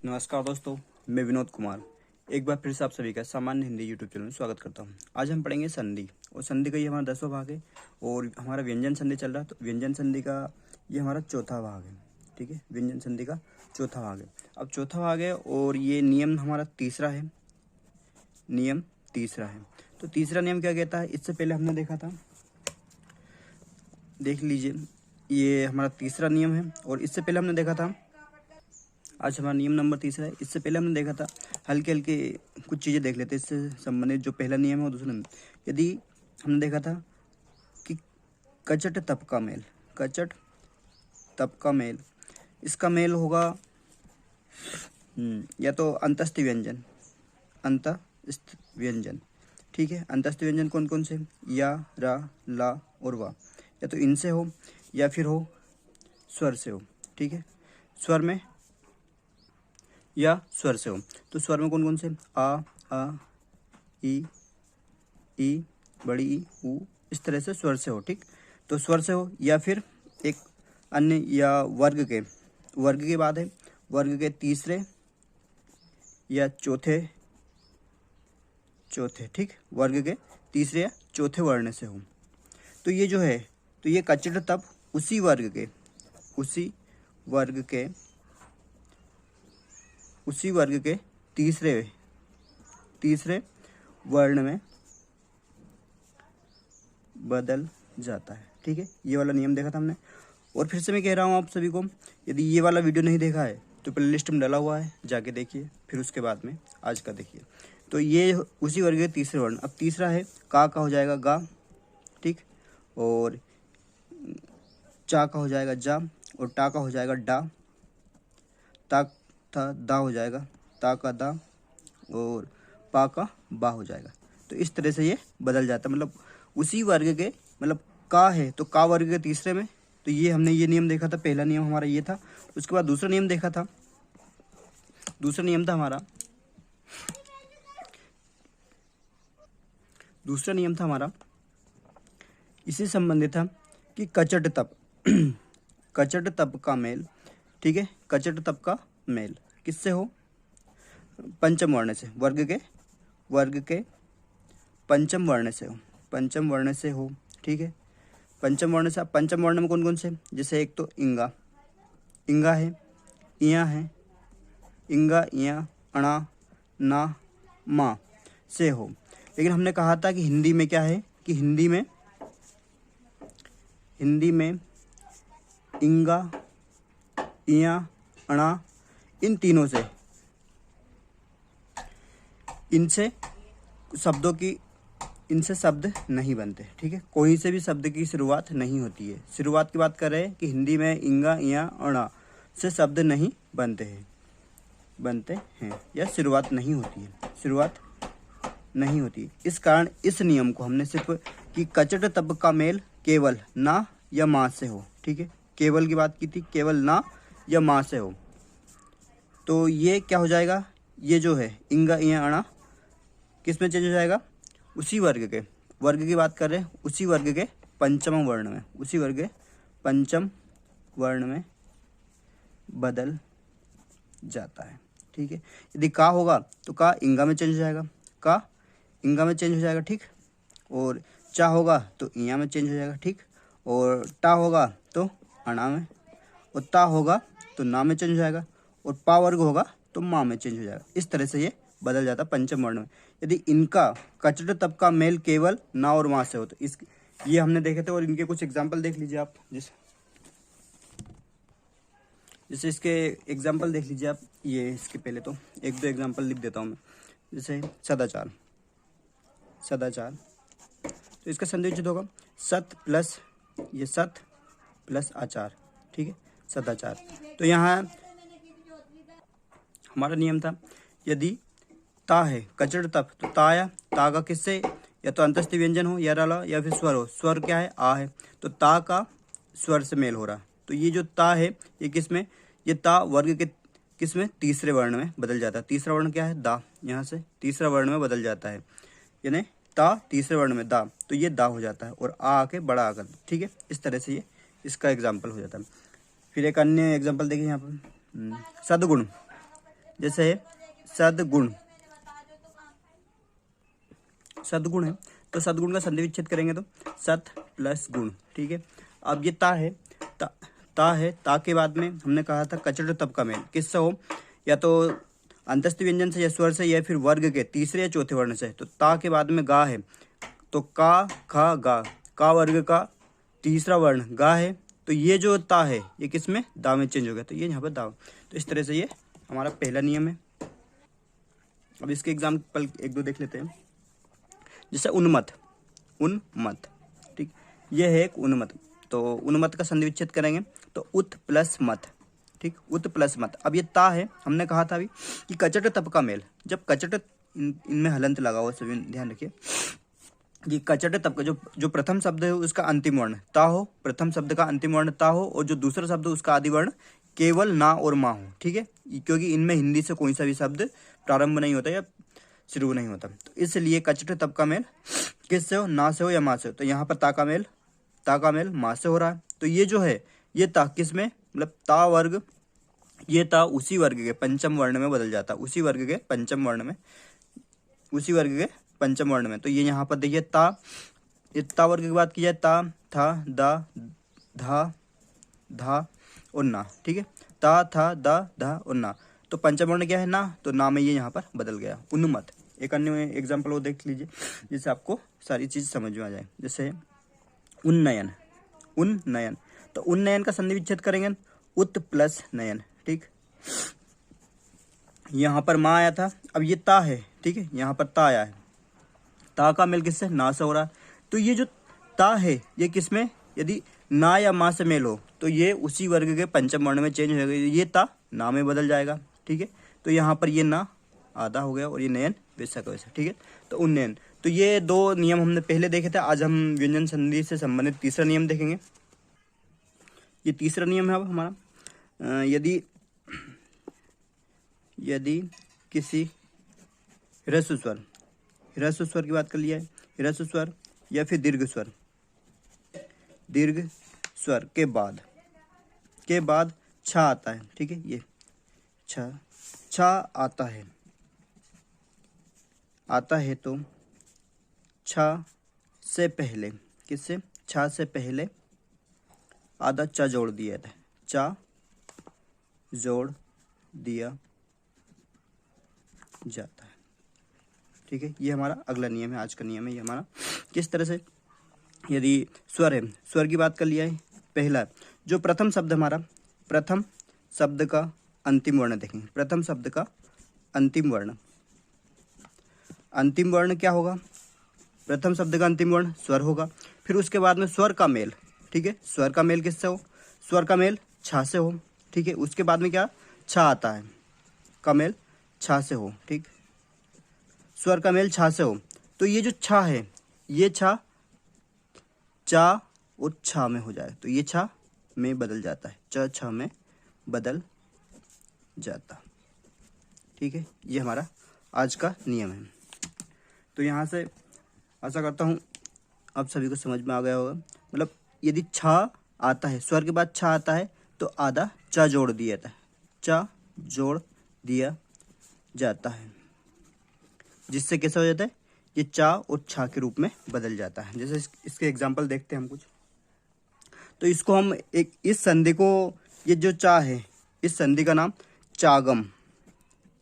नमस्कार दोस्तों, मैं विनोद कुमार एक बार फिर से आप सभी का सामान्य हिंदी यूट्यूब चैनल में स्वागत करता हूं। आज हम पढ़ेंगे संधि, और संधि का ये हमारा 10वां भाग है और हमारा व्यंजन संधि चल रहा है। तो व्यंजन संधि का ये हमारा चौथा भाग है। ठीक है, व्यंजन संधि का चौथा भाग है। अब चौथा भाग है और ये नियम हमारा तीसरा है। नियम तीसरा है। तो तीसरा नियम क्या कहता है, इससे पहले हमने देखा था, देख लीजिए, ये हमारा तीसरा नियम है और इससे पहले हमने देखा था, आज हमारा नियम नंबर तीसरा है। इससे पहले हमने देखा था, हल्के हल्के कुछ चीज़ें देख लेते हैं इससे संबंधित। जो पहला नियम है और दूसरा नियम, यदि हमने देखा था कि कचट तप का मेल, कचट तप का मेल, इसका मेल होगा या तो अंतस्थ व्यंजन, अंतस्थ व्यंजन। ठीक है, अंतस्थ व्यंजन कौन कौन से, या, रा, ला और वा, या तो इनसे हो या फिर हो स्वर से हो। ठीक है, स्वर में या स्वर से हो। तो स्वर में कौन कौन से, आ, ई, बड़ी ई, ऊ, इस तरह से स्वर से हो। ठीक, तो स्वर से हो या फिर एक अन्य या वर्ग के बाद है, वर्ग के तीसरे या चौथे, ठीक, वर्ग के तीसरे या चौथे वर्ण से हो। तो ये जो है, तो ये कचट तप उसी वर्ग के तीसरे वर्ण में बदल जाता है। ठीक है, ये वाला नियम देखा था हमने। और फिर से मैं कह रहा हूँ आप सभी को, यदि ये वाला वीडियो नहीं देखा है तो प्लेलिस्ट में डाला हुआ है, जाके देखिए, फिर उसके बाद में आज का देखिए। तो ये उसी वर्ग के तीसरे वर्ण। अब तीसरा है, का हो जाएगा गा, ठीक, और चा का हो जाएगा जा, और टा का हो जाएगा डा, ता था दा हो जाएगा ता का दा, और पा का बा हो जाएगा। तो इस तरह से ये बदल जाता है, मतलब उसी वर्ग के, मतलब का है तो का वर्ग के तीसरे में। तो ये हमने ये नियम देखा था, पहला नियम हमारा ये था। उसके बाद दूसरा नियम देखा था, दूसरा नियम था हमारा इसी संबंधित था कि कचट तप कचट तप का मेल। ठीक है, कचट तप का मेल किससे हो, पंचम वर्ण से, वर्ग के पंचम वर्ण से हो। ठीक है, पंचम वर्ण से। अब पंचम वर्ण में कौन कौन से, जैसे एक तो इंगा है, इया है, इंगा, इया, अणा, ना, मा से हो। लेकिन हमने कहा था कि हिंदी में क्या है, कि हिंदी में इंगा, इया, अणा, इन तीनों से, इनसे शब्द नहीं बनते। ठीक है, कोई से भी शब्द की शुरुआत नहीं होती है। शुरुआत की बात कर रहे हैं कि हिंदी में इंगा, इया, अणा से शब्द नहीं बनते हैं या शुरुआत नहीं होती है। इस कारण इस नियम को हमने सिर्फ कि कचट तप का मेल केवल ना या माँ से हो। ठीक है, केवल की बात की थी, केवल ना या माँ से हो। तो ये क्या हो जाएगा, ये जो है इंगा, इया, अणा किस में चेंज हो जाएगा, उसी वर्ग की बात कर रहे हैं, उसी वर्ग के पंचम वर्ण में बदल जाता है। ठीक है, यदि का होगा तो का इंगा में चेंज हो जाएगा, ठीक, और चा होगा तो इया में चेंज हो जाएगा, ठीक, और टा होगा तो अणा में, और ता होगा तो ना में चेंज हो जाएगा, और पा वर्ग होगा तो माँ में चेंज हो जाएगा। इस तरह से ये बदल जाता है पंचम वर्ण में। यदि इनका कचट तप का मेल केवल ना और माँ से हो, तो ये हमने देखे थे, और इनके कुछ एग्जाम्पल देख लीजिए आप। जैसे इसके एग्जाम्पल देख लीजिए आप। ये इसके पहले तो एक दो एग्जाम्पल लिख देता हूँ मैं। जैसे सदाचार, तो इसका संधि उचित होगा सत प्लस आचार। ठीक है, सदाचार। तो यहाँ हमारा नियम था, यदि ता है कचट तप, तो ता आया, ता का किससे, या तो अंतस्थ व्यंजन हो, या रला, या फिर स्वर हो। स्वर क्या है, आ है, तो ता का स्वर से मेल हो रहा। तो ये जो ता है, ये किसमें, ये ता वर्ग के किसमें, तीसरे वर्ण में बदल जाता है। तीसरा वर्ण क्या है, दा, यहाँ से तीसरा वर्ण में बदल जाता है, यानी ता तीसरे वर्ण में दा, तो ये दा हो जाता है, और आ आके बड़ा आकर। ठीक है, इस तरह से ये इसका एग्जाम्पल हो जाता है। फिर एक अन्य एग्जाम्पल देखिए यहाँ पर, सदगुण। जैसे सद्गुण, सद्गुण है तो सद्गुण का संधि विच्छेद करेंगे तो सत प्लस गुण, ठीक है। अब ये ता है, ता है, ता के बाद में हमने कहा था कचट तब का मेल किससे हो, या तो अंतस्थ व्यंजन से या स्वर से या फिर वर्ग के तीसरे या चौथे वर्ण से। तो ता के बाद में गा है तो का खा गा, का वर्ग का तीसरा वर्ण गा है, तो ये जो ता है ये किस में दा में चेंज हो गया, तो ये यहाँ पर दा। तो इस तरह से ये हमारा पहला नियम है। अब इसके एग्जाम्पल एक दो देख लेते हैं। जैसे उन्मत्त, उन्मत्त, ठीक, ये है एक उन्मत्त। तो उन्मत्त का संधि विच्छेद करेंगे तो उत प्लस मत, ठीक, उत प्लस मत। अब ये ता है, हमने कहा था अभी कि कचट तप का मेल, जब कचट इनमें हलंत लगा हुआ, सभी ध्यान रखिए कि कचट तप का जो प्रथम शब्द है उसका अंतिम वर्ण ता हो, प्रथम शब्द का अंतिम वर्ण ता हो, और जो दूसरा शब्द है उसका आदि वर्ण केवल ना और मा हो, ठीक है, क्योंकि इनमें हिंदी से कोई सा भी शब्द प्रारंभ नहीं होता या शुरू नहीं होता। तो इसलिए कचट तब का मेल किससे हो, ना से हो या माँ से हो। तो यहाँ पर ता का मेल माँ से हो रहा है। तो ये जो है ये ता किस में, मतलब ता वर्ग, ये ता उसी वर्ग के पंचम वर्ण में बदल जाता है, उसी वर्ग के पंचम वर्ण में, उसी वर्ग के पंचम वर्ण में। तो ये यहाँ पर देखिए ता, ये ता वर्ग की बात की जाए ता, था, दा, धा, धा और ना, ठीक है, ता, था, दा, धा और ना। तो पंचम वर्ण क्या है ना, तो ना में ये यहाँ पर बदल गया। उन्मत्त, एक अन्य एग्जाम्पल वो देख लीजिए जिससे आपको सारी चीज समझ में आ जाए। जैसे उन्नयन, उन्नयन, तो उन्नयन का संधि विच्छेद करेंगे उत प्लस नयन, ठीक, यहाँ पर माँ आया था, अब ये ता है, ठीक है, यहाँ पर ता आया है, ता का मेल किससे, ना से हो रहा है। तो ये जो ता है ये किसमें, यदि ना या माँ से मेल हो तो ये उसी वर्ग के पंचम वर्ण में चेंज हो जाएगा, ये ता ना में बदल जाएगा, ठीक है। तो यहाँ पर ये ना आधा हो गया और ये नयन वैसा का वैसा, ठीक है। तो उन्नयन, तो ये दो नियम हमने पहले देखे थे। आज हम व्यंजन संधि से संबंधित तीसरा नियम देखेंगे। ये तीसरा नियम है अब हमारा, यदि किसी ह्रस्व स्वर की बात कर लिया है, ह्रस्व स्वर या फिर दीर्घ स्वर के बाद छा आता है, ठीक है, ये छा आता है तो छा से पहले किससे, छा से पहले आधा चा जोड़ दिया था, चा जोड़ दिया जाता है, ठीक है। ये हमारा अगला नियम है, आज का नियम है ये हमारा। किस तरह से, यदि स्वर है, स्वर की बात कर लिया है, पहला जो प्रथम शब्द हमारा, प्रथम शब्द का अंतिम वर्ण देखेंगे, प्रथम शब्द का अंतिम वर्ण क्या होगा, प्रथम शब्द का अंतिम वर्ण स्वर होगा। फिर उसके बाद में स्वर का मेल, ठीक है, स्वर का मेल किससे हो, स्वर का मेल छा से हो, ठीक है। उसके बाद में क्या छा आता है, का मेल छा से हो, ठीक, स्वर का मेल छा से हो। तो ये जो छा है ये छा चा और छा में हो जाए, तो ये छा में बदल जाता है, च छा में बदल जाता, ठीक है। ये हमारा आज का नियम है। तो यहाँ से आशा करता हूँ आप सभी को समझ में आ गया होगा। मतलब यदि छा आता है, स्वर के बाद छा आता है तो आधा चा जोड़ दिया जाता है, चा जोड़ दिया जाता है, जिससे कैसा हो जाता है, ये चा और छा के रूप में बदल जाता है। जैसे इसके एग्जाम्पल देखते हैं हम कुछ। तो इसको हम एक, इस संधि को, ये जो चा है इस संधि का नाम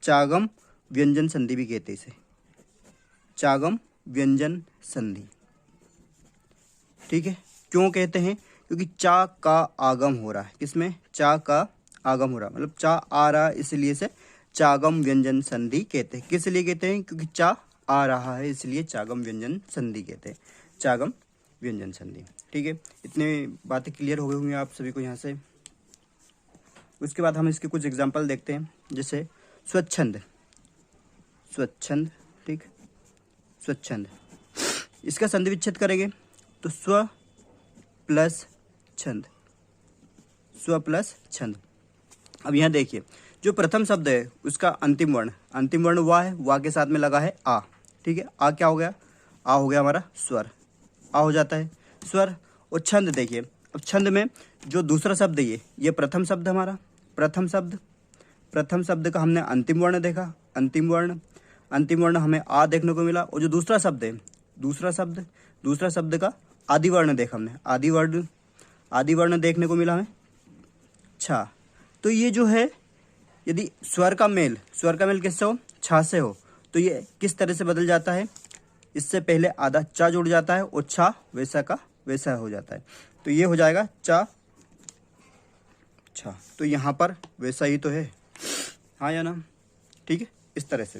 चागम व्यंजन संधि भी कहते हैं इसे, चागम व्यंजन संधि, ठीक है। क्यों कहते हैं, क्योंकि चा का आगम हो रहा है, किसमें, चा का आगम हो रहा है, मतलब चा आ रहा है, इसलिए से चागम व्यंजन संधि कहते हैं। किस लिए कहते हैं, क्योंकि चा आ रहा है इसलिए चागम व्यंजन संधि कहते हैं, चागम व्यंजन संधि, ठीक है। इतने बातें क्लियर हो गई होंगी आप सभी को यहाँ से। उसके बाद हम इसके कुछ एग्जाम्पल देखते हैं। जैसे स्वच्छंद, ठीक, स्वच्छंद, इसका संधि विच्छेद करेंगे तो स्व प्लस छंद, अब यहाँ देखिए जो प्रथम शब्द है उसका अंतिम वर्ण वा है, वा के साथ में लगा है आ, ठीक है। आ क्या हो गया, आ हो गया हमारा स्वर, आ हो जाता है स्वर। और छंद देखिए, अब छंद में जो दूसरा शब्द है ये प्रथम शब्द हमारा, प्रथम शब्द प्रथम शब्द का हमने अंतिम वर्ण देखा, अंतिम वर्ण हमें आ देखने को मिला। और जो दूसरा शब्द है, दूसरा शब्द का आदि वर्ण देखा हमने, आदि वर्ण देखने को मिला हमें छा। तो ये जो है, यदि स्वर का मेल किससे हो, छा से हो, तो ये किस तरह से बदल जाता है, इससे पहले आधा चा जुड़ जाता है और छा वैसा का वैसा हो जाता है। तो ये हो जाएगा चा छा। तो यहाँ पर वैसा ही तो है, हाँ या ना, ठीक है, इस तरह से।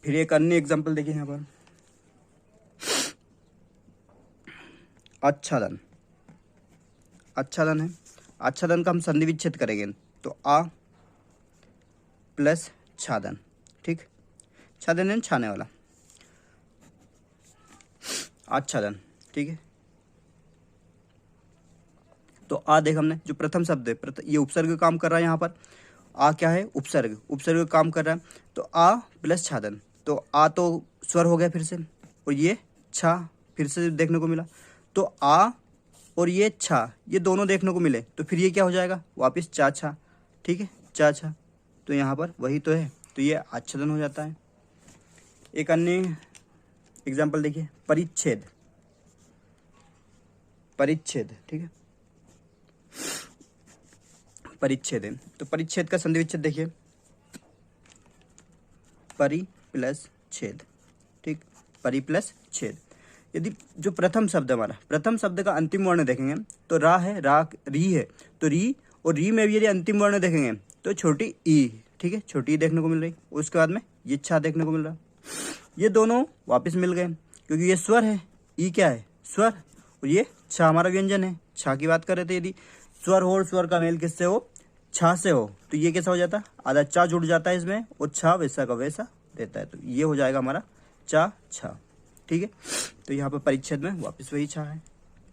फिर एक अन्य एग्जांपल देखिए यहाँ पर, आच्छादन। आच्छादन है, आच्छादन का हम संधि विच्छेद करेंगे तो आ प्लस छादन, ठीक, छादन है छाने वाला, आच्छादन, ठीक है। तो आ देख हमने, जो प्रथम शब्द है, ये उपसर्ग काम कर रहा है यहाँ पर, आ क्या है, उपसर्ग काम कर रहा है। तो आ प्लस छादन, तो आ तो स्वर हो गया फिर से, और ये छा फिर से देखने को मिला। तो आ और ये छा, ये दोनों देखने को मिले, तो फिर ये क्या हो जाएगा, वापस चा छा, ठीक है, चा छा। तो यहाँ पर वही तो है, तो ये आच्छादन हो जाता है। एक अन्य एग्जाम्पल देखिए, परिच्छेद, ठीक है, परिच्छेद है। तो परिच्छेद का संधि विच्छेद देखिए, परि प्लस छेद, ठीक, परि प्लस छेद। यदि जो प्रथम शब्द हमारा, प्रथम शब्द का अंतिम वर्ण देखेंगे तो रा है, री है, तो री और री में भी यदि अंतिम वर्ण देखेंगे तो छोटी ई, ठीक है, छोटी ई देखने को मिल रही। उसके बाद में ये छा देखने को मिल रहा, ये दोनों वापस मिल गए, क्योंकि ये स्वर है, ई क्या है, स्वर, और ये छा हमारा व्यंजन है। छा की बात कर रहे थे, यदि स्वर हो और स्वर का मेल किससे हो, छा से हो, तो ये कैसा हो जाता है, आधा चा जुड़ जाता है इसमें, और छा वैसा का वैसा रहता है। तो ये हो जाएगा हमारा चा छा, ठीक है। तो यहाँ पर परिच्छेद में वापस वही छा है,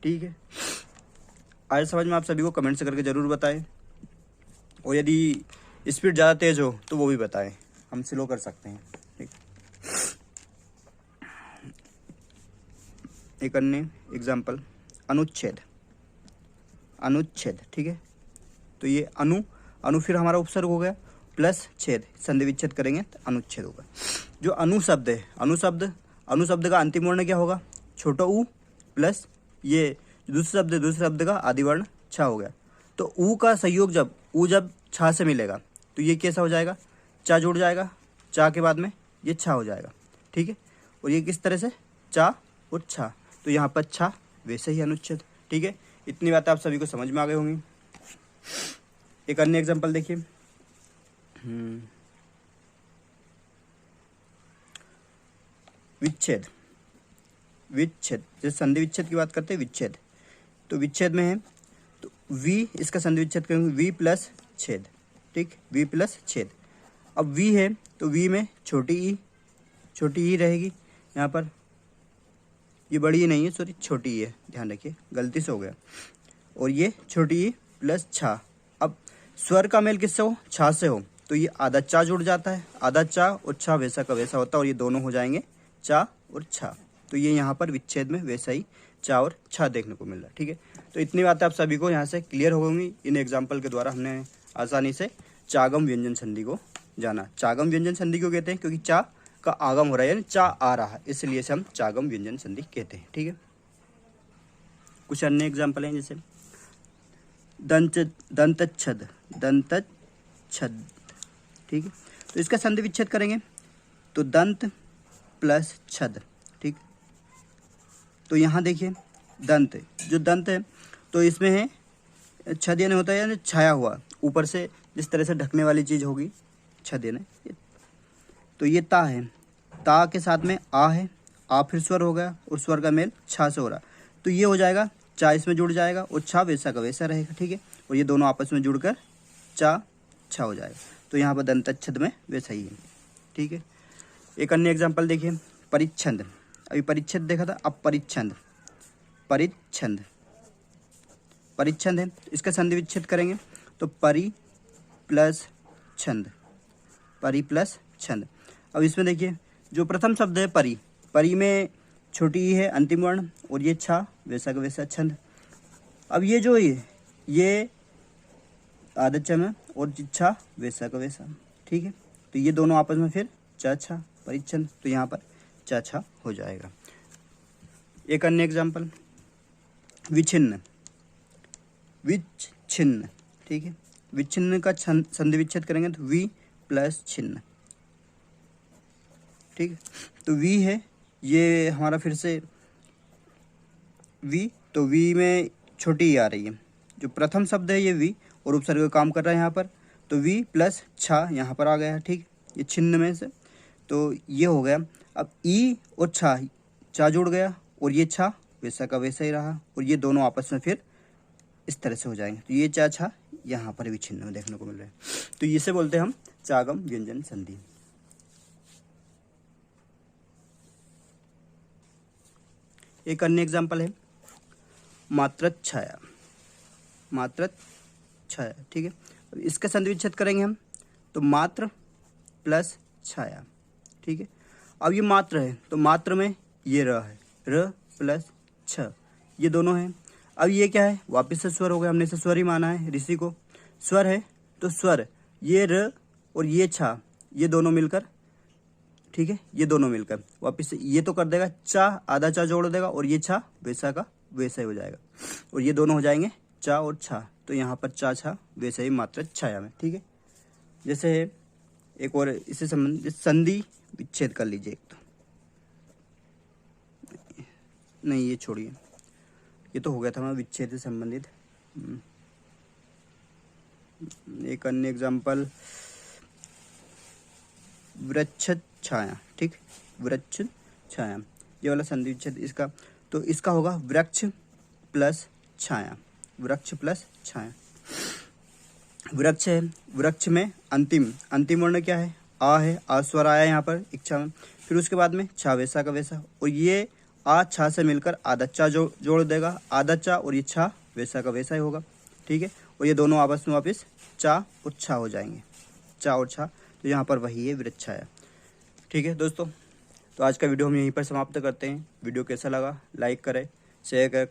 ठीक है। आए समझ में आप सभी को, कमेंट से करके जरूर बताएं, और यदि स्पीड ज़्यादा तेज हो तो वो भी बताएं, हम स्लो कर सकते हैं, ठीक। एक अन्य एग्जाम्पल, अनुच्छेद, ठीक है। तो ये अनु फिर हमारा उपसर्ग हो गया, प्लस छेद, संधि विच्छेद करेंगे तो अनुच्छेद होगा। जो अनुशब्द है, अनुशब्द का अंतिम वर्ण क्या होगा, छोटा ऊ, प्लस ये दूसरे शब्द का आदि वर्ण छा हो गया। तो ऊ का संयोग जब छा से मिलेगा तो ये कैसा हो जाएगा, चा जुड़ जाएगा, चा के बाद में ये छा हो जाएगा, ठीक है। और ये किस तरह से, चा और छा, तो यहाँ पर छा वैसे ही अनुच्छेद, ठीक है। इतनी बातें आप सभी को समझ में आ गई होंगी। एक अन्य एग्जांपल देखिए, विच्छेद, जैसे संधि विच्छेद की बात करते हैं, विच्छेद, तो विच्छेद में है तो वी, इसका संधि विच्छेद करेंगे वी प्लस छेद, ठीक, वी प्लस छेद। अब वी है तो वी में छोटी ई रहेगी, यहाँ पर ये बड़ी ई नहीं है, सॉरी छोटी ई है, ध्यान रखिए, गलती से हो गया। और ये छोटी ई प्लस छा। अब स्वर का मेल किससे हो, छा से हो, तो ये आधा चा जुड़ जाता है, आधा चा और छा वैसा का वैसा होता है, और ये दोनों हो जाएंगे चा और छा। तो ये यहाँ पर विच्छेद में वैसा ही चा और छा देखने को मिल रहा है, ठीक है। तो इतनी बातें आप सभी को यहाँ से क्लियर हो गई। इन एग्जाम्पल के द्वारा हमने आसानी से चागम व्यंजन संधि को जाना। चागम व्यंजन संधि क्यों कहते हैं, क्योंकि चा का आगम हो रहा है, यानी चा आ रहा है, इसलिए इसे हम चागम व्यंजन संधि कहते हैं, ठीक है। कुछ अन्य एग्जाम्पल हैं, जैसे दंतच्छद, ठीक है। तो इसका संधि विच्छेद करेंगे तो दंत प्लस छद, ठीक। तो यहाँ देखिए दंत, जो दंत है तो इसमें है छद यानी होता है यानी छाया हुआ, ऊपर से जिस तरह से ढकने वाली चीज़ होगी, छद यानी। तो ये ता है, ता के साथ में आ है, आ फिर स्वर हो गया और स्वर का मेल छा से हो रहा, तो ये हो जाएगा चा इसमें जुड़ जाएगा और छा वैसा का वैसा रहेगा, ठीक है। और ये दोनों आपस में जुड़कर चा छा हो जाएगा। तो यहाँ पर दंतच्छद में वैसा ही है, ठीक है। एक अन्य एग्जाम्पल देखिए, परिच्छंद, अभी परिच्छेद देखा था, अब परिच्छंद, परिच्छंद है, इसका संधि विच्छेद करेंगे तो परि प्लस छंद, अब इसमें देखिए जो प्रथम शब्द है परि में छोटी ई है अंतिम वर्ण, और ये छा वैसा का वैसा छंद। अब ये जो ये आधा चा में और छा वैसा का वैसा, ठीक है। तो ये दोनों आपस में फिर चा छा परिच्छन, तो यहाँ पर चा छा हो जाएगा। एक अन्य एग्जाम्पल, विच्छिन्न, विच्छिन्न, ठीक है। विच्छिन्न का संधि विच्छेद करेंगे तो वी प्लस छिन्न, ठीक है। तो वी है ये हमारा फिर से वी, तो वी में छोटी ई आ रही है, जो प्रथम शब्द है ये वी और उपसर्ग का काम कर रहा है यहाँ पर, तो वी प्लस छा यहाँ पर आ गया है, ठीक। ये छिन्न में से तो ये हो गया। अब ई और छा, चा जुड़ गया और ये छा वैसा का वैसा ही रहा, और ये दोनों आपस में फिर इस तरह से हो जाएंगे। तो ये चा छा यहाँ पर भी छिन्न में देखने को मिल रहा है, तो इसे बोलते हैं हम चागम व्यंजन संधि। एक अन्य एग्जाम्पल है मात्रक छाया, मात्रक छाया, ठीक है। अब इसका संधि विच्छेद करेंगे हम, तो मात्र प्लस छाया, ठीक है। अब ये मात्र है तो मात्र में ये र है, र प्लस छ, ये दोनों हैं। अब ये क्या है, वापस से स्वर हो गया, हमने इसे स्वर ही माना है ऋषि को, स्वर है तो स्वर, ये र और ये छा, ये दोनों मिलकर, ठीक है, ये दोनों मिलकर वापस से ये तो कर देगा चा, आधा चा जोड़ देगा और ये छा वैसा का वैसा ही हो जाएगा, और ये दोनों हो जाएंगे चा और छा, तो यहाँ पर चा छा वैसे ही मात्र छाया में, ठीक है। जैसे एक और इससे संबंधित संधि विच्छेद कर लीजिए, एक तो नहीं ये छोड़िए, ये तो हो गया था हमारा विच्छेद से संबंधित। एक अन्य एग्जाम्पल वृक्ष छाया, ठीक, वृक्ष छाया, ये वाला संधि विच्छेद इसका, तो इसका होगा वृक्ष प्लस छाया, वृक्ष प्लस छाया। वृक्ष है, वृक्ष में अंतिम वर्ण क्या है, आ है, आ स्वर आया यहाँ पर इच्छा में, फिर उसके बाद में छा वैसा का वैसा, और ये आ छा से मिलकर आधा चा जोड़ देगा, आधा चा और ये छा वैसा का वैसा ही होगा, ठीक है। और ये दोनों आपस में वापस चा और छा हो जाएंगे, चा और छा, तो यहाँ पर वही है वृक्ष छाया, ठीक है दोस्तों। तो आज का वीडियो हम यहीं पर समाप्त करते हैं। वीडियो कैसा लगा लाइक करें, शेयर करें।